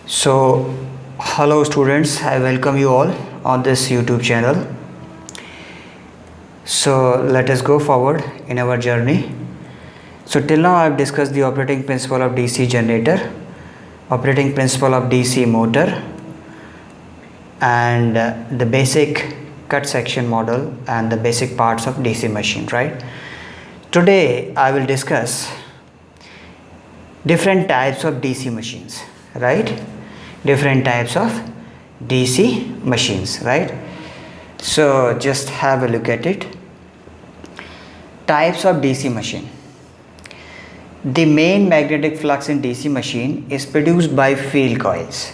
So, hello students, I welcome you all on this YouTube channel. So, let us go forward in our journey. So, till now I have discussed the operating principle of DC generator, operating principle of DC motor, and the basic cut section model and the basic parts of DC machine, right? Today I will discuss different types of DC machines, right? Different types of DC machines, right? So just have a look at it. Types of DC machine. The main magnetic flux in DC machine is produced by field coils,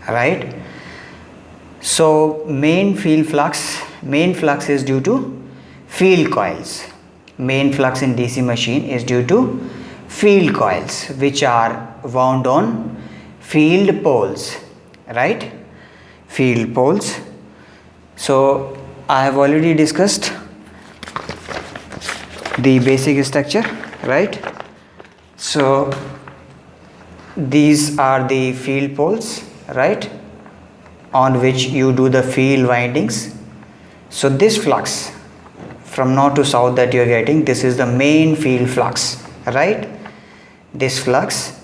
right? So main flux is due to field coils. Main flux in DC machine is due to field coils, which are wound on field poles, right? Field poles. So I have already discussed the basic structure, right? So these are the field poles, right, on which you do the field windings. So this flux from north to south that you are getting, this is the main field flux, right? This flux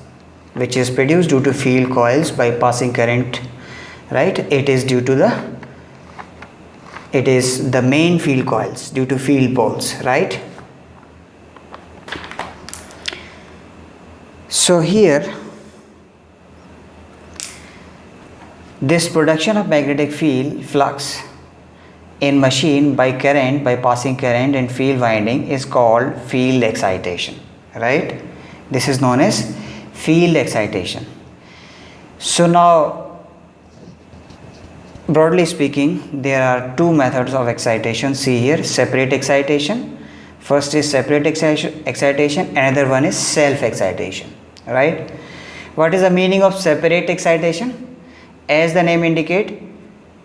which is produced due to field coils by passing current, right? It is the main field coils due to field poles, right? So here this production of magnetic field flux in machine by passing current and field winding is called field excitation, right? This is known as field excitation. So now, broadly speaking, there are two methods of excitation. See here, separate excitation. First is separate excitation, another one is self excitation, right? What is the meaning of separate excitation? As the name indicate,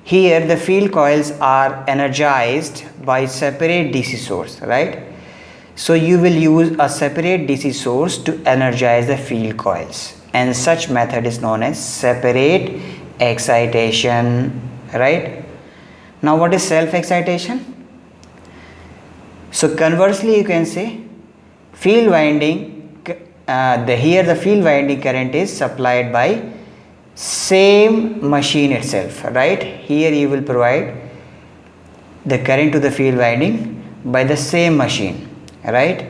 here the field coils are energized by separate DC source, right? So you will use a separate DC source to energize the field coils, and such method is known as separate excitation, right? Now what is self excitation? So conversely you can say field winding, here the field winding current is supplied by same machine itself, right? Here you will provide the current to the field winding by the same machine, right?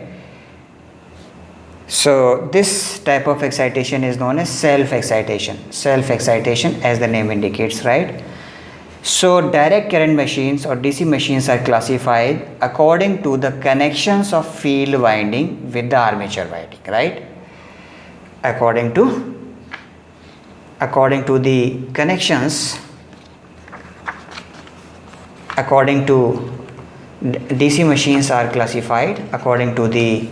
So this type of excitation is known as self excitation as the name indicates, right? So direct current machines or DC machines are classified according to the connections of field winding with the armature winding, right? According to the connections, according to DC machines are classified according to the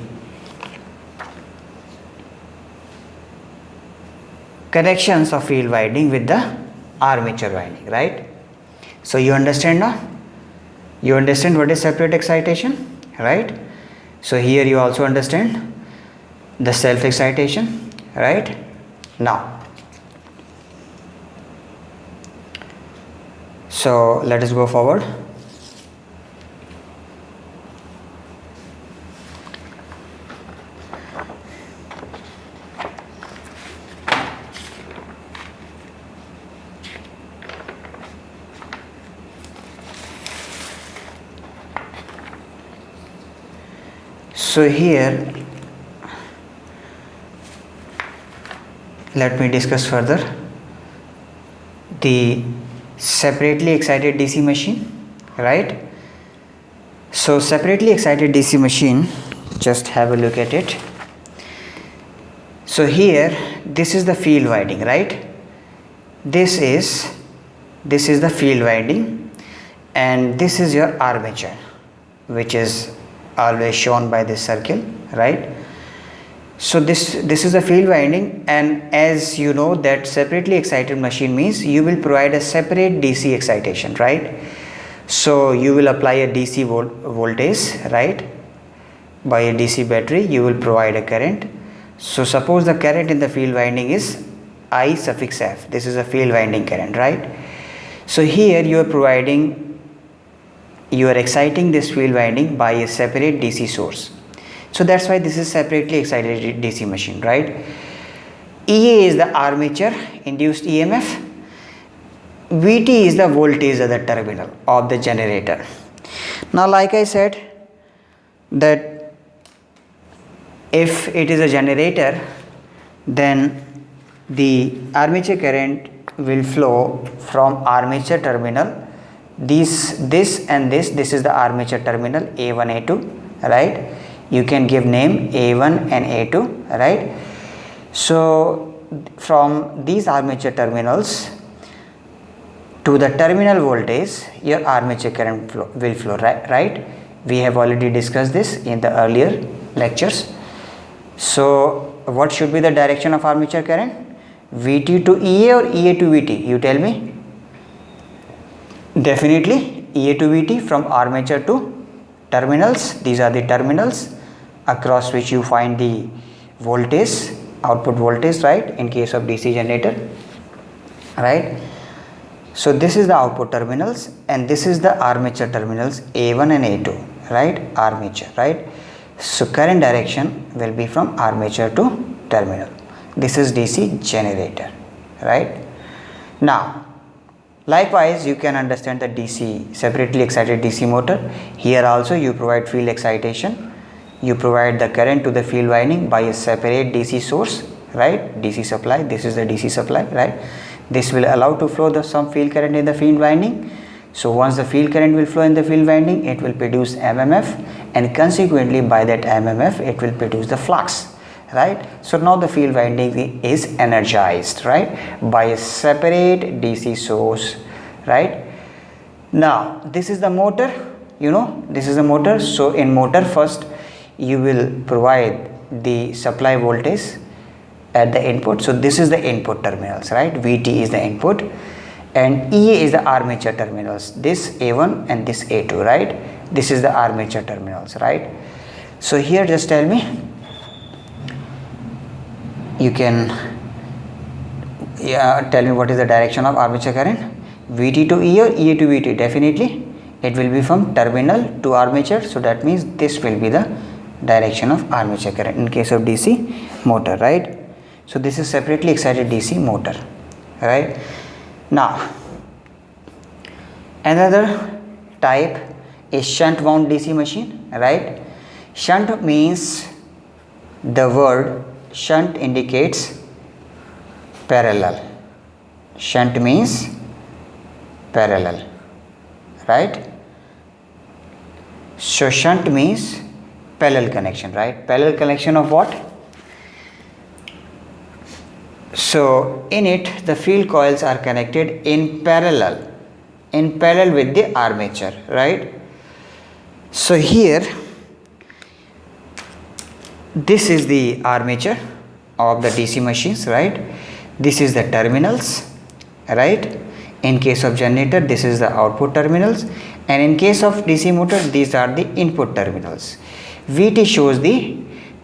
connections of field winding with the armature winding, right? So you understand now? You understand what is separate excitation, right? So here you also understand the self excitation, right? Now, so let us go forward. So here let me discuss further the separately excited DC machine, right? So separately excited DC machine, just have a look at it. So here this is the field winding, right? This is the field winding, and this is your armature, which is always shown by this circle, right? So this is a field winding, and as you know that separately excited machine means you will provide a separate DC excitation, right? So you will apply a DC voltage, right? By a DC battery you will provide a current. So suppose the current in the field winding is I suffix F. This is a field winding current, right? So here you are exciting this field winding by a separate DC source. So that's why this is separately excited DC machine, right? EA is the armature induced EMF. Vt is the voltage of the terminal of the generator. Now, like I said, that if it is a generator, then the armature current will flow from armature terminal. This and this is the armature terminal A1, A2, right? You can give name A1 and A2, right? So from these armature terminals to the terminal voltage, your armature current will flow, right? We have already discussed this in the earlier lectures. So what should be the direction of armature current? Vt to EA or EA to Vt? You tell me. Definitely EA to Vt from armature to terminals. These are the terminals across which you find the voltage, output voltage, right, in case of DC generator, right? So this is the output terminals and this is the armature terminals A1 and A2, right? Armature, right? So current direction will be from armature to terminal. This is DC generator, right? Now, likewise, you can understand the DC separately excited DC motor. Here also you provide field excitation. You provide the current to the field winding by a separate DC source, right? DC supply. This is the DC supply, right? This will allow to flow some field current in the field winding. So once the field current will flow in the field winding, it will produce MMF, and consequently by that MMF it will produce the flux, right? So now the field winding is energized, right, by a separate DC source, right? Now this is the motor, this is the motor. So in motor, first you will provide the supply voltage at the input. So this is the input terminals, right? Vt is the input and EA is the armature terminals, this A1 and this A2, right? This is the armature terminals, right? So here just tell me, you can tell me what is the direction of armature current, Vt to EA or EA to Vt? Definitely it will be from terminal to armature. So that means this will be the direction of armature current in case of DC motor, right? So this is separately excited DC motor, right? Now another type is shunt wound DC machine, right? Shunt means, the word shunt indicates parallel. Shunt means parallel, right? So shunt means parallel connection, right? Parallel connection of what? So in it the field coils are connected in parallel with the armature, right? So here this is the armature of the DC machines, right? This is the terminals, right? In case of generator, this is the output terminals, and in case of DC motor, these are the input terminals. Vt shows the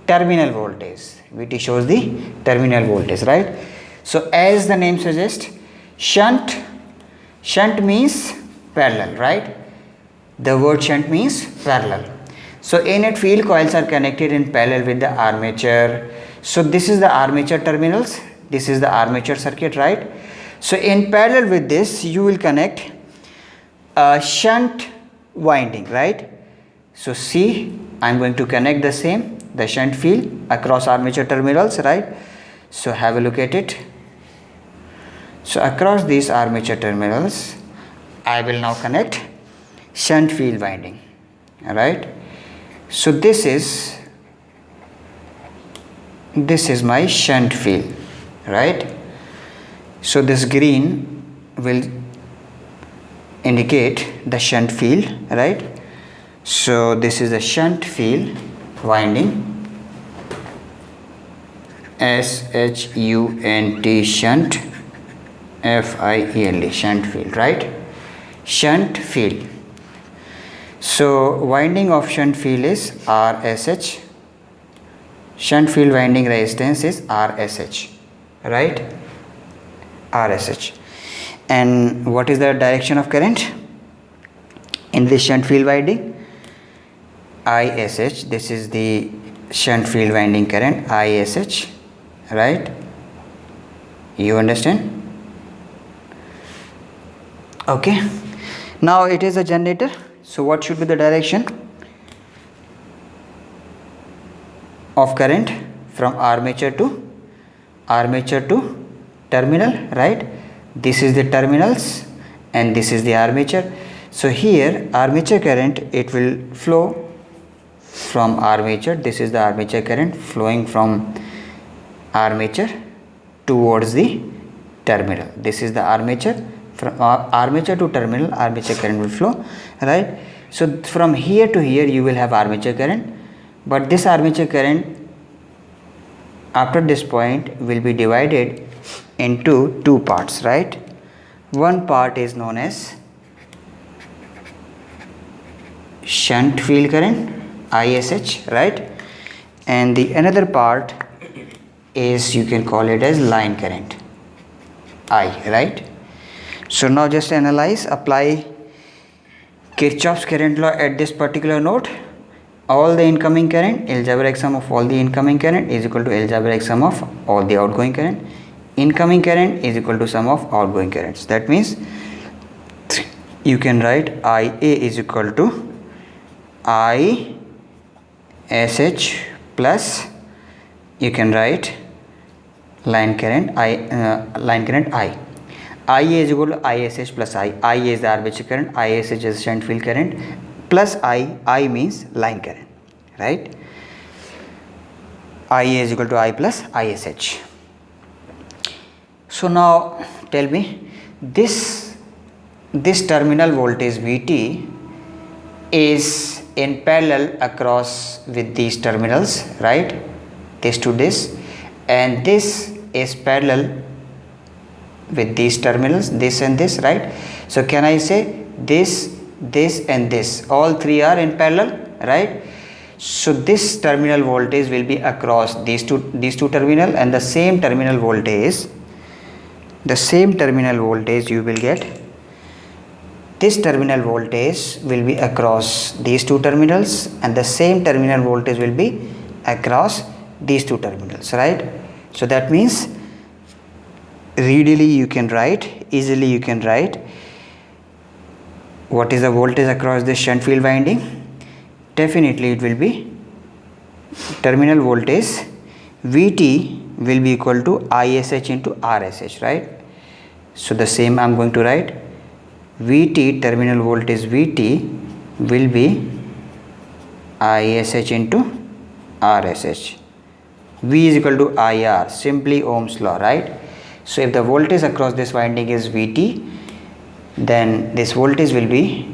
terminal voltage. Vt shows the terminal voltage, right? So as the name suggests, shunt means parallel, right? The word shunt means parallel. So in it field coils are connected in parallel with the armature. So this is the armature terminals, this is the armature circuit, right? So in parallel with this you will connect a shunt winding, right? So see, I am going to connect the shunt field across armature terminals, right? So have a look at it. So across these armature terminals I will now connect shunt field winding, right? So this is my shunt field, right? So this green will indicate the shunt field, right? So this is the shunt field winding, SHUNT, shunt, FIELD, shunt field, right? Shunt field. So winding of shunt field is RSH. Shunt field winding resistance is RSH, right? RSH. And what is the direction of current in this shunt field winding? ISH. This is the shunt field winding current, ISH, right? You understand? Okay. Now it is a generator. So what should be the direction of current from armature to terminal, right? This is the terminals and this is the armature. So here armature current, it will flow from armature. This is the armature current flowing from armature towards the terminal. This is the armature. From armature to terminal, armature current will flow, right? So from here to here you will have armature current, but this armature current after this point will be divided into two parts, right? One part is known as shunt field current, ISH, right? And the another part is, you can call it as line current, I, right? So now just analyze, apply Kirchhoff's current law at this particular node. All the incoming current, algebraic sum of all the incoming current is equal to algebraic sum of all the outgoing current. Incoming current is equal to sum of outgoing currents. That means you can write IA is equal to ISH plus, you can write line current I. IA is equal to ISH plus I. IA is the armature current, ISH is shunt field current, plus I means line current, right? IA is equal to I plus ISH. So now tell me, this terminal voltage VT is in parallel across with these terminals, right? This to this, and this is parallel with these terminals, this and this, right? So can I say this and this, all three are in parallel, right? So this terminal voltage will be across these two terminal, and the same terminal voltage you will get, this terminal voltage will be across these two terminals, and the same terminal voltage will be across these two terminals, right? So that means easily you can write what is the voltage across this shunt field winding. Definitely it will be terminal voltage VT will be equal to ISH into RSH, right? So the same I am going to write, VT, terminal voltage VT will be ISH into RSH. V is equal to IR, simply Ohm's law, right? So if the voltage across this winding is VT, then this voltage will be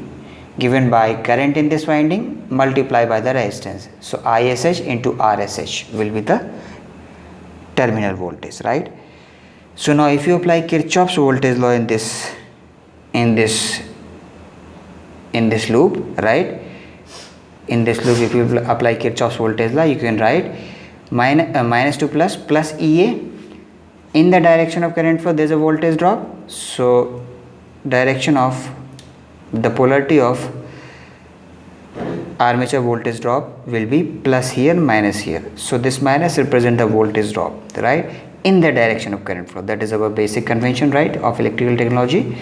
given by current in this winding multiplied by the resistance. So ISH into RSH will be the terminal voltage, right? So now if you apply Kirchhoff's voltage law in this loop, right? In this loop, if you apply Kirchhoff's voltage law, you can write minus to plus EA. In the direction of current flow, there is a voltage drop. So direction of the polarity of armature voltage drop will be plus here, minus here. So this minus represent the voltage drop, right, in the direction of current flow. That is our basic convention, right, of electrical technology,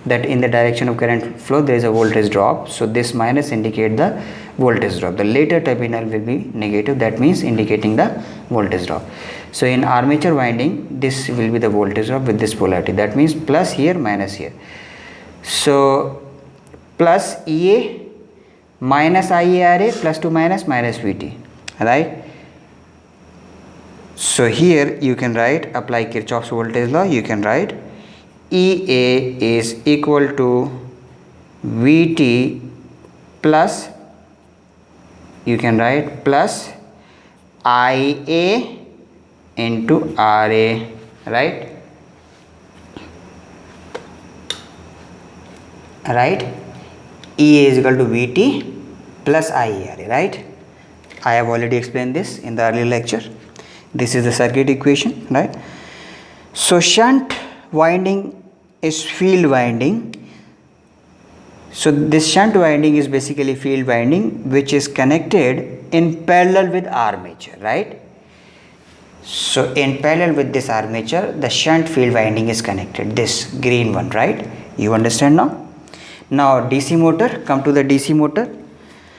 that in the direction of current flow there is a voltage drop. So this minus indicate the voltage drop. The later terminal will be negative, that means indicating the voltage drop. So in armature winding, this will be the voltage drop with this polarity, that means plus here, minus here. So plus EA minus IARA plus to minus VT, right? So here you can write, apply Kirchhoff's voltage law, you can write EA is equal to VT plus, you can write plus IA into RA, right? EA is equal to VT plus IARA, right? I have already explained this in the earlier lecture. This is the circuit equation, right? So shunt winding is field winding. So this shunt winding is basically field winding which is connected in parallel with armature, right? So in parallel with this armature, the shunt field winding is connected, this green one, right? You understand now? Now DC motor, come to the DC motor.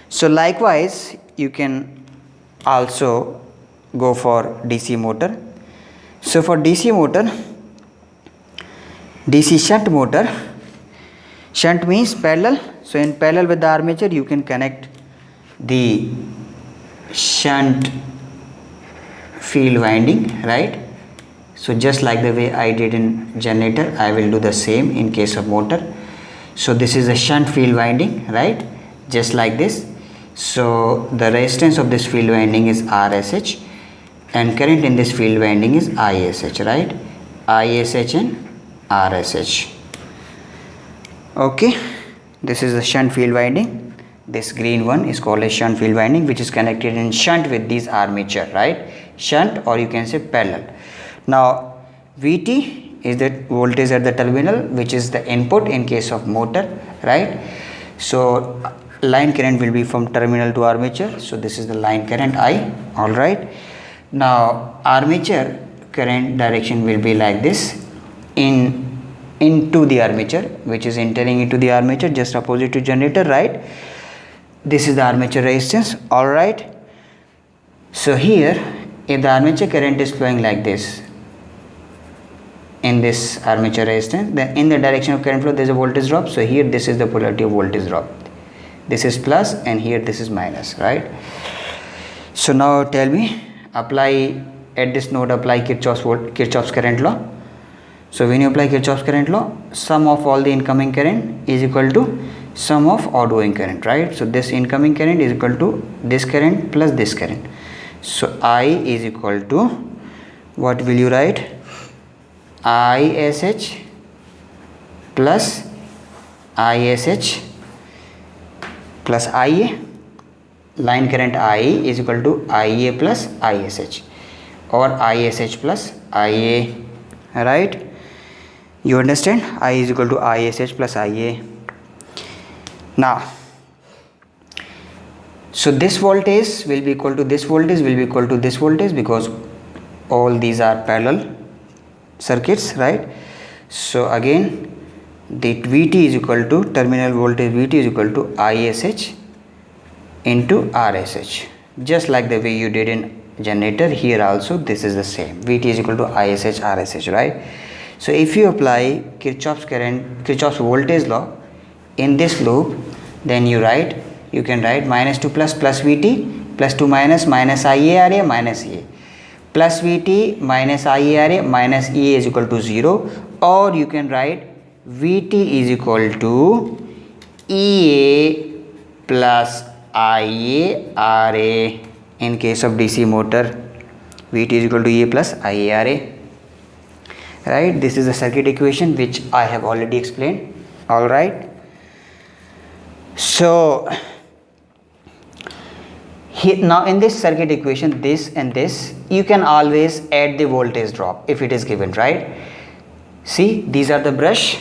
So likewise you can also go for DC motor. So for DC motor, DC shunt motor, shunt means parallel. So in parallel with the armature you can connect the shunt field winding, right? So just like the way I did in generator, I will do the same in case of motor. So this is a shunt field winding, right? Just like this. So the resistance of this field winding is RSH and current in this field winding is ISH, right? ISH and RSH. Okay, this is the shunt field winding. This green one is called a shunt field winding which is connected in shunt with these armature, right? Shunt, or you can say parallel. Now VT is the voltage at the terminal which is the input in case of motor, right? So line current will be from terminal to armature. So this is the line current I, all right. Now armature current direction will be like this, into the armature, which is entering into the armature just opposite to generator, right? This is the armature resistance, all right. So here if the armature current is flowing like this in this armature resistance, then in the direction of current flow there is a voltage drop. So here this is the polarity of voltage drop, this is plus and here this is minus, right? So now tell me, apply at this node, apply Kirchhoff's current law. So when you apply Kirchhoff's current law, sum of all the incoming current is equal to sum of outgoing current, right? So this incoming current is equal to this current plus this current. So I is equal to, what will you write? ISH plus ISH plus IA. Line current I is equal to IA plus ISH or ISH plus IA, right? You understand? I is equal to ISH plus IA. Now so this voltage will be equal to this voltage, will be equal to this voltage, because all these are parallel circuits, right? So again the VT is equal to, terminal voltage VT is equal to ISH into RSH, just like the way you did in generator. Here also this is the same, VT is equal to ISH RSH, right? So if you apply Kirchhoff's voltage law in this loop, then you can write minus to plus VT, plus to minus IARA minus EA, plus VT minus IARA minus EA is equal to 0, or you can write VT is equal to EA plus IARA. In case of DC motor, VT is equal to EA plus IARA, right? This is the circuit equation which I have already explained, all right. So here, now in this circuit equation, this and this, you can always add the voltage drop if it is given, right? See, these are the brush,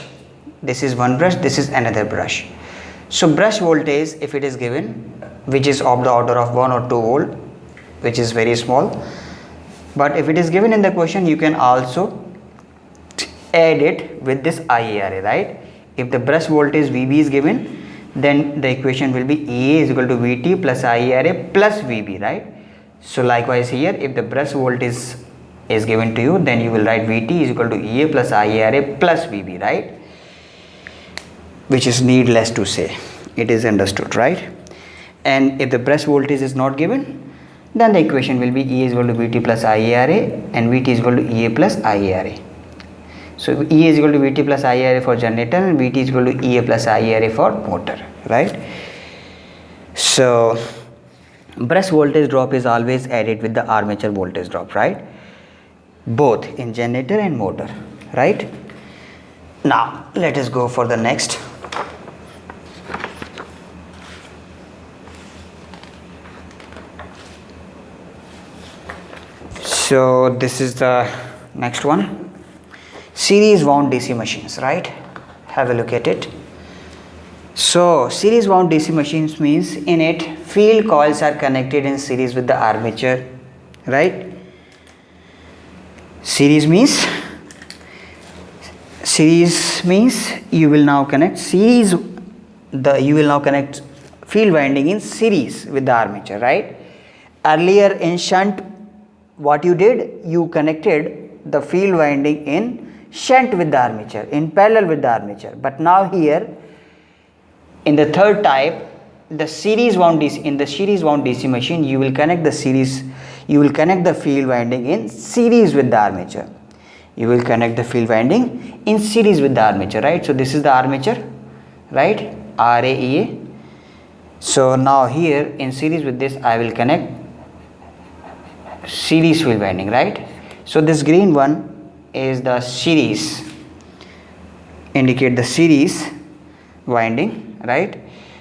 this is one brush, this is another brush. So brush voltage, if it is given, which is of the order of 1 or 2 volt, which is very small, but if it is given in the question, you can also add it with this IARA, right? If the brush voltage VB is given, then the equation will be EA is equal to VT plus IARA plus VB, right? So likewise here, if the brush voltage is given to you, then you will write VT is equal to EA plus IARA plus VB, right? Which is needless to say, it is understood, right? And if the brush voltage is not given, then the equation will be E is equal to VT plus IARA and VT is equal to EA plus IARA. So E is equal to VT plus IARA for generator and VT is equal to EA plus IARA for motor, right? So brush voltage drop is always added with the armature voltage drop, right? Both in generator and motor, right? Now let us go for the next. So this is the next one. series wound DC machines, right? Have a look at it. So series wound DC machines means in it field coils are connected in series with the armature, right? Series means you will now connect field winding in series with the armature, right? Earlier in shunt, what you did, you connected the field winding in shunt with the armature, in parallel with the armature. But now here in the third type, the series wound DC machine, you will connect the field winding in series with the armature. You will connect the field winding in series with the armature, right? So this is the armature, right? RAEA. So now here in series with this, I will connect series field winding, right? So this green one is the series, indicate the series winding, right?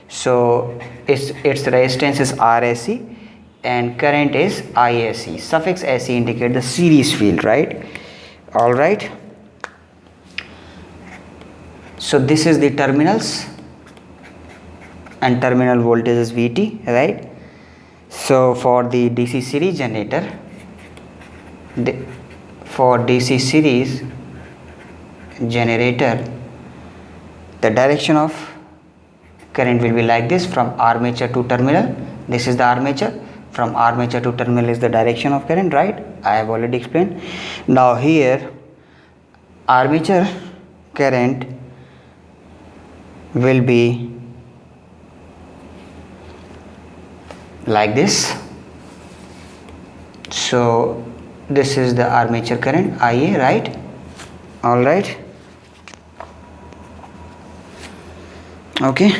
So its resistance is RSC and current is ISC. Suffix SE indicate the series field, right? All right. So this is the terminals and terminal voltage is VT, right? So for the DC series generator, the direction of current will be like this, from armature to terminal. This is the armature. From armature to terminal is the direction of current, right? I have already explained. Now here armature current will be like this. So this is the armature current IA, right? All right. Okay.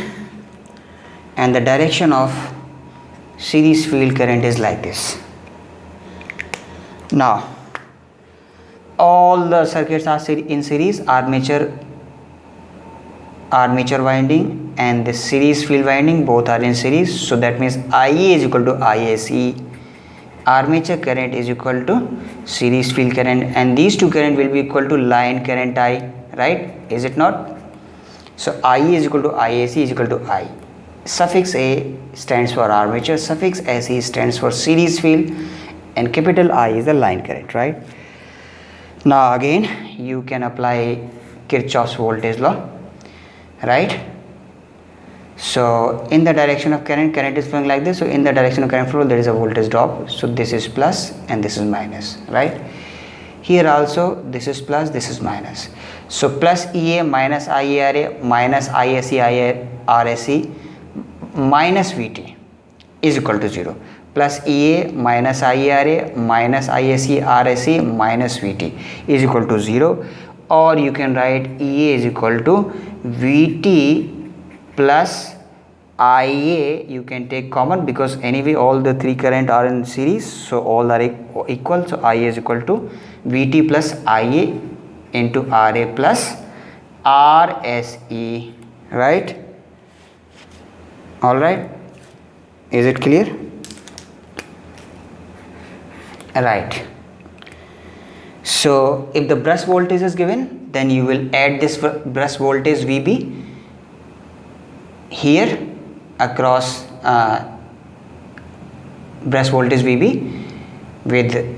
And the direction of series field current is like this. Now all the circuits are in series, armature winding and the series field winding both are in series. So that means IA is equal to ISE, armature current is equal to series field current, and these two current will be equal to line current I, right? Is it not? So IA is equal to ISE is equal to I. Suffix A stands for armature, suffix SE stands for series field, and capital I is the line current, right? Now again you can apply Kirchhoff's voltage law, right? So in the direction of current is flowing like this. So in the direction of current flow there is a voltage drop. So this is plus and this is minus, right? Here also this is plus, this is minus. So plus EA minus IARA minus ISE RSE minus VT is equal to 0. Plus EA minus IARA minus ISE RSE minus VT is equal to 0. Or you can write EA is equal to VT plus IA. You can take common because anyway all the three current are in series, so all are equal. So IA is equal to VT plus IA into RA plus RSE, right? All right, is it clear? Right. So if the brush voltage is given, then you will add this brush voltage VB here across brush voltage VB with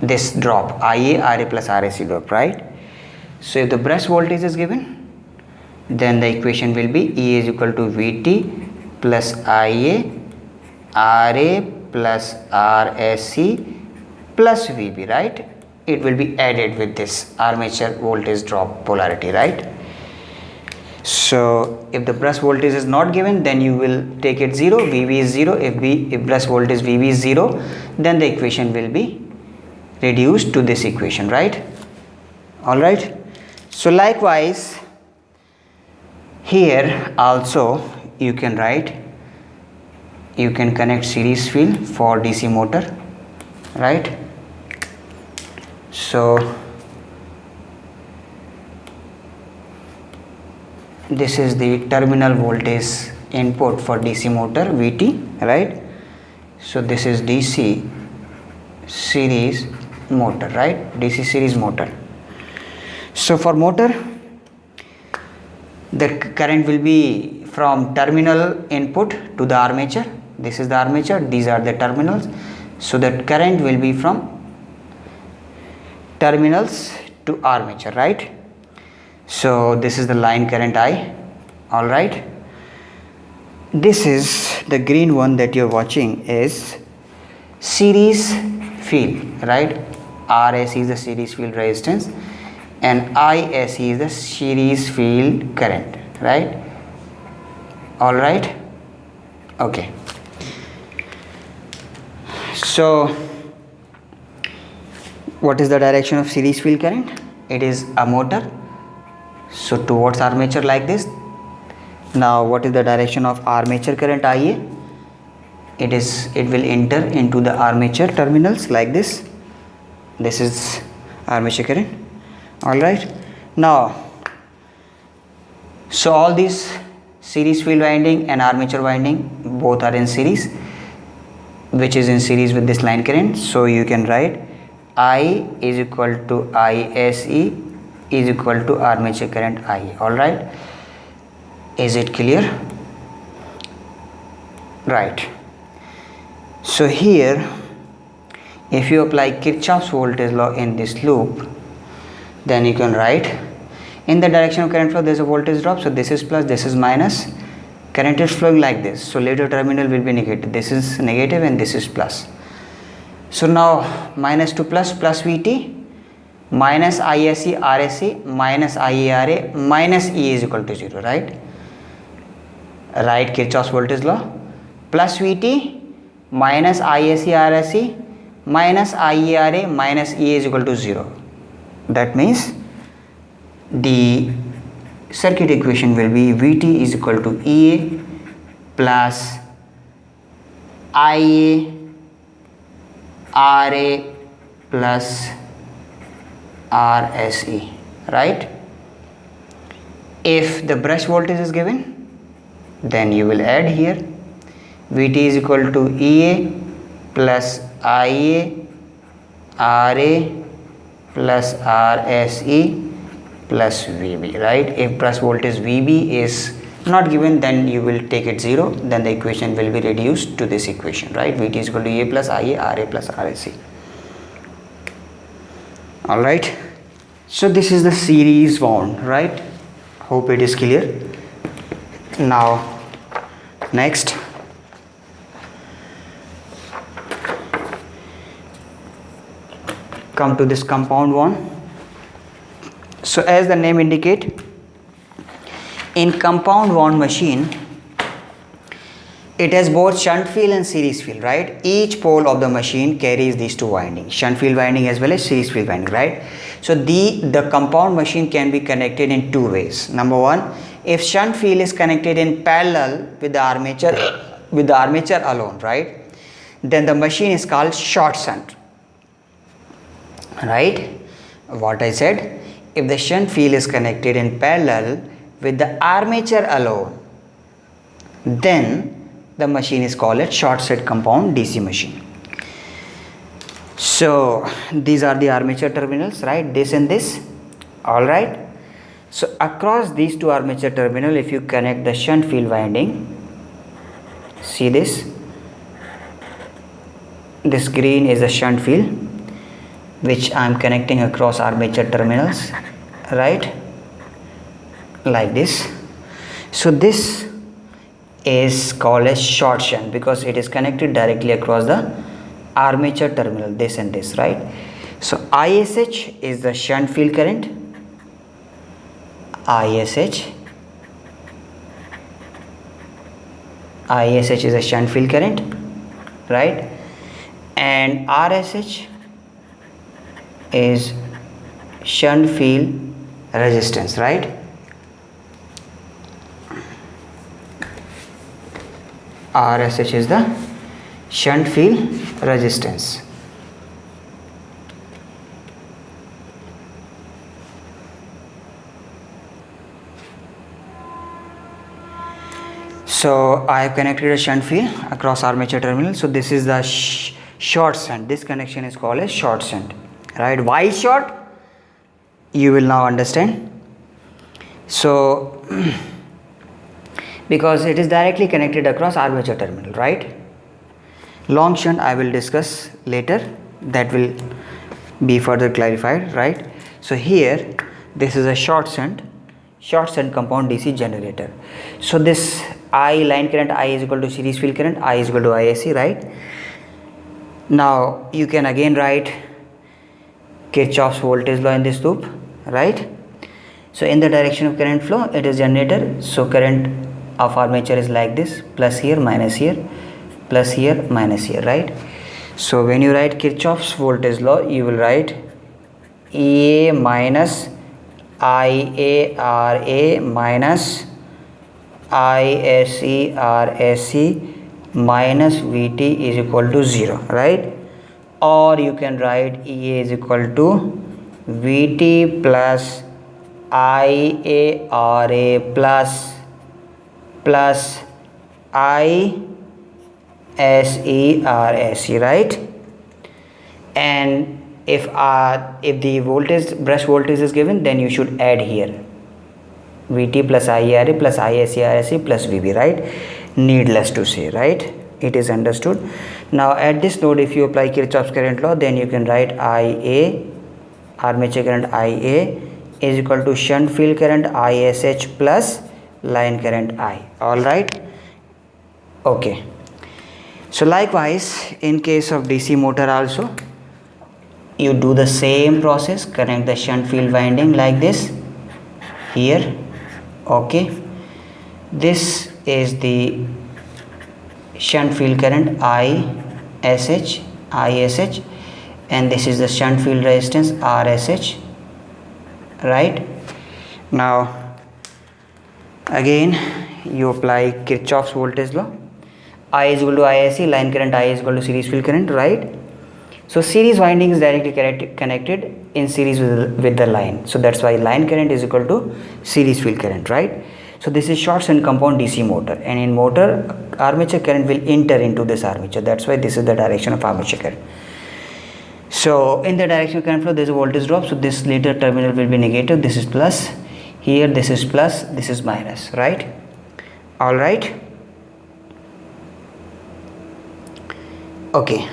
this drop IA RA plus RSE drop, right? So if the brush voltage is given, then the equation will be E is equal to VT plus IA RA plus RSE plus VB, right? It will be added with this armature voltage drop polarity, right? So if the brush voltage is not given, then you will take it 0, VB is 0. If brush voltage VB is 0, then the equation will be reduced to this equation, right? All right. So likewise here also you can write, you can connect series field for DC motor, right? So this is the terminal voltage input for DC motor VT, right? So this is DC series motor, right? DC series motor. So for motor, the current will be from terminal input to the armature. This is the armature, these are the terminals. So that current will be from terminals to armature, right? So this is the line current I. All right, this is the green one that you're watching is series field, right? RS is the series field resistance and ISC is the series field current, right? All right, okay. So what is the direction of series field current? It is a motor, so towards armature like this. Now what is the direction of armature current IA? It will enter into the armature terminals like this. This is armature current. All right, now so all these series field winding and armature winding both are in series, which is in series with this line current. So you can write I is equal to ISE is equal to armature current IA. All right, is it clear? Right. So here if you apply Kirchhoff's voltage law in this loop, then you can write in the direction of current flow there is a voltage drop. So this is plus, this is minus, current is flowing like this. So later terminal will be negative, this is negative and this is plus. So now minus to plus, plus Vt minus ISC RSC minus IARA minus E is equal to 0, right? Write Kirchhoff's voltage law, plus Vt minus ISC RSC minus IARA minus E is equal to 0. That means the circuit equation will be Vt is equal to Ea plus Ia Ra plus Rse, right? If the brush voltage is given, then you will add here Vt is equal to Ea plus Ia Ra plus Rse plus Vb, right? If brush voltage Vb is not given, then you will take it 0, then the equation will be reduced to this equation, right? Vt is equal to Ea plus Ia Ra plus Rse. All right, so this is the series wound, right? Hope it is clear. Now next, come to this compound one. So as the name indicate, in compound wound machine it has both shunt field and series field, right? Each pole of the machine carries these two windings, shunt field winding as well as series field winding, right? So the compound machine can be connected in two ways. Number one, if shunt field is connected in parallel with the armature alone, right, then the machine is called short shunt, right? What I said, if the shunt field is connected in parallel with the armature alone, then the machine is called a short set compound DC machine. So these are the armature terminals, right? This and this. All right, so across these two armature terminal, if you connect the shunt field winding, see this green is the shunt field which I am connecting across armature terminals, right, like this. So this is called as short shunt because it is connected directly across the armature terminal, this and this, right? So ISH is the shunt field current, ISH is a shunt field current, right? And RSH is shunt field resistance, right? RSH is the shunt field resistance. So I have connected a shunt field across armature terminal. So this is the short shunt. This connection is called as short shunt, right? Why short? You will now understand. So because it is directly connected across armature terminal, right? Long shunt I will discuss later, that will be further clarified, right? So here this is a short shunt compound DC generator. So this I line current I is equal to series field current I is equal to ISC, right? Now you can again write Kirchhoff's voltage law in this loop, right? So in the direction of current flow it is generator, so current of armature is like this, plus here minus here, plus here minus here, right? So when you write Kirchhoff's voltage law, you will write EA minus IARA minus ISERSC minus VT is equal to 0, right? Or you can write EA is equal to VT plus IARA plus ISERSC, right? And if the voltage, brush voltage is given, then you should add here VT plus IARA plus ISERSC plus VB, right? Needless to say, right? It is understood. Now at this node, if you apply Kirchhoff's current law, then you can write IA, armature current IA is equal to shunt field current ISH plus line current I. All right? Okay. So likewise, in case of DC motor also, you do the same process, connect the shunt field winding like this here. Okay, this is the shunt field current ISH, and this is the shunt field resistance RSH, right? Now again you apply Kirchhoff's voltage law. I is equal to ISC, line current I is equal to series field current, right? So series winding is directly connected in series with the line, so that's why line current is equal to series field current, right? So this is short shunt compound DC motor, and in motor armature current will enter into this armature, that's why this is the direction of armature current. So in the direction of current flow there is a voltage drop, so this later terminal will be negative, this is plus, here this is plus, this is minus, right? All right. Okay,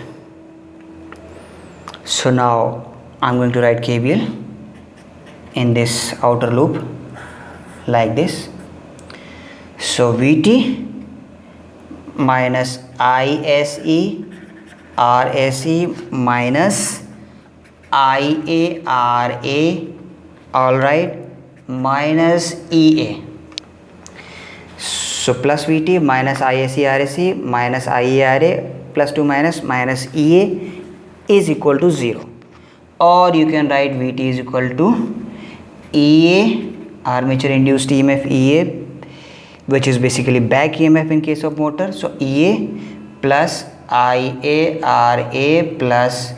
so now I'm going to write KVL in this outer loop like this. So VT minus ISE RSE minus IARA, all right, minus EA. So plus VT minus ISE RSE minus IARA plus 2 minus EA is equal to 0. Or you can write VT is equal to EA, armature induced EMF EA, which is basically back EMF in case of motor. So EA plus IARA plus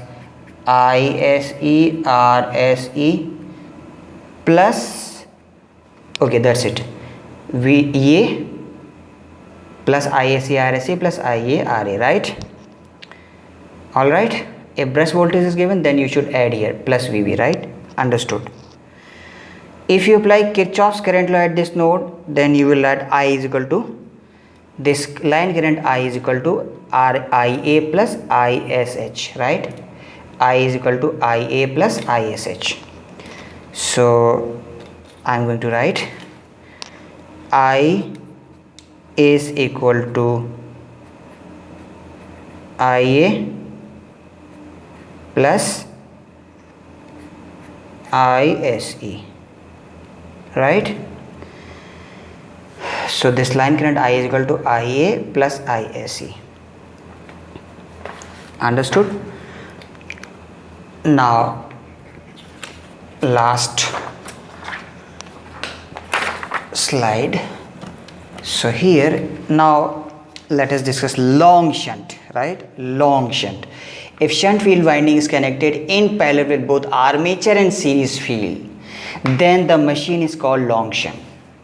ISERSE plus, okay, that's it, VEA plus ISERSE plus IARA, right? All right. If brush voltage is given, then you should add here plus VB, right? Understood. If you apply Kirchhoff's current law at this node, then you will add I is equal to this line current I is equal to RIA plus ISH, right? I is equal to IA plus ISH. So I'm going to write I is equal to IA plus ISE, right? So this line current I is equal to IA plus ISE. Understood? Now last slide. So here now let us discuss long shunt, right? Long shunt. If shunt field winding is connected in parallel with both armature and series field, then the machine is called long shunt.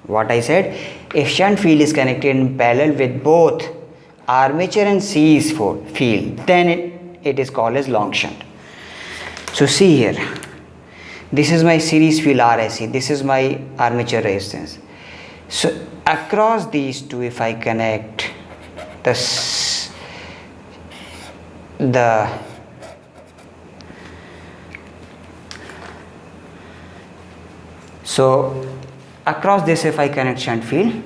What I said, if shunt field is connected in parallel with both armature and series field, then it is called as long shunt. So see here, this is my series field RSC, this is my armature resistance. So across these two, if I connect so across this, if I connect shunt field,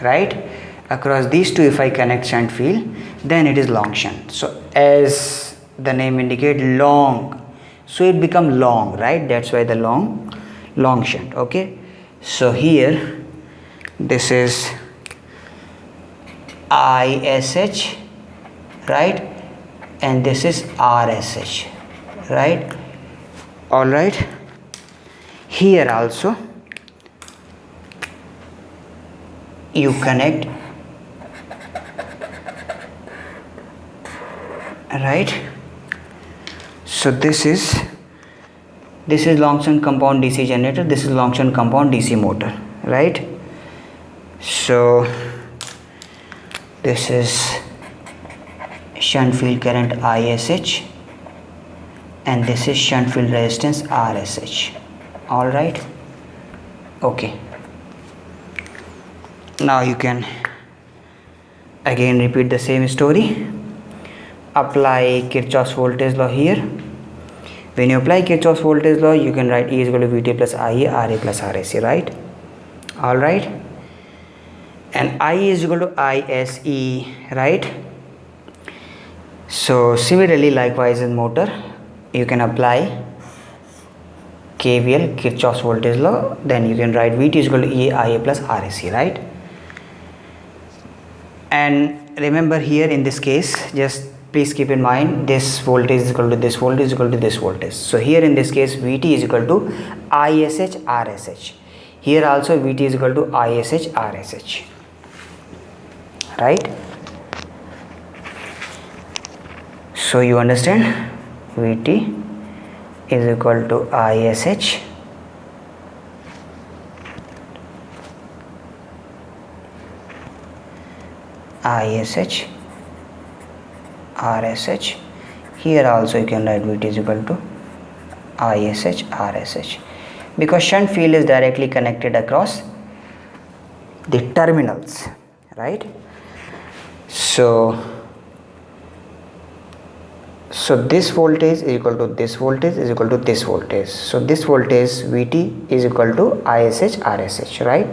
right, across these two if I connect shunt field, then it is long shunt. So as the name indicate, long, so it become long, right, that's why the long shunt. Okay, so here this is ISH, right, and this is RSH, right. All right, here also you connect, right. So this is long shunt compound DC generator, this is long shunt compound DC motor, right. So this is shunt field current ISH and this is shunt field resistance RSH. All right, okay. Now you can again repeat the same story. Apply Kirchhoff's voltage law here. When you apply Kirchhoff's voltage law, you can write E is equal to VT plus IA, RA plus RSC, right? All right. And I is equal to ISE, right? So similarly, likewise in motor, you can apply KVL, Kirchhoff's voltage law. Then you can write VT is equal to EA, IA plus RSC, right? And remember here in this case, just please keep in mind this voltage is equal to this voltage is equal to this voltage. So here in this case VT is equal to ISH RSH. Here also VT is equal to ISH RSH, right? So you understand, VT is equal to ISH RSH. Here also you can write VT is equal to ISH RSH, because shunt field is directly connected across the terminals, right? So this voltage is equal to this voltage is equal to this voltage. So this voltage VT is equal to ISH RSH, right?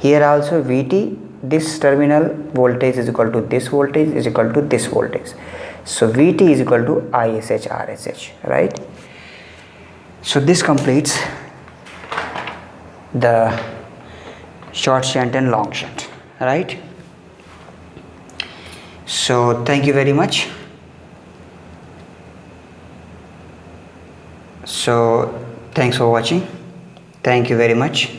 Here also VT, this terminal voltage is equal to this voltage is equal to this voltage. So VT is equal to ISH RSH, right? So this completes the short shunt and long shunt, right? So thank you very much. So thanks for watching. Thank you very much.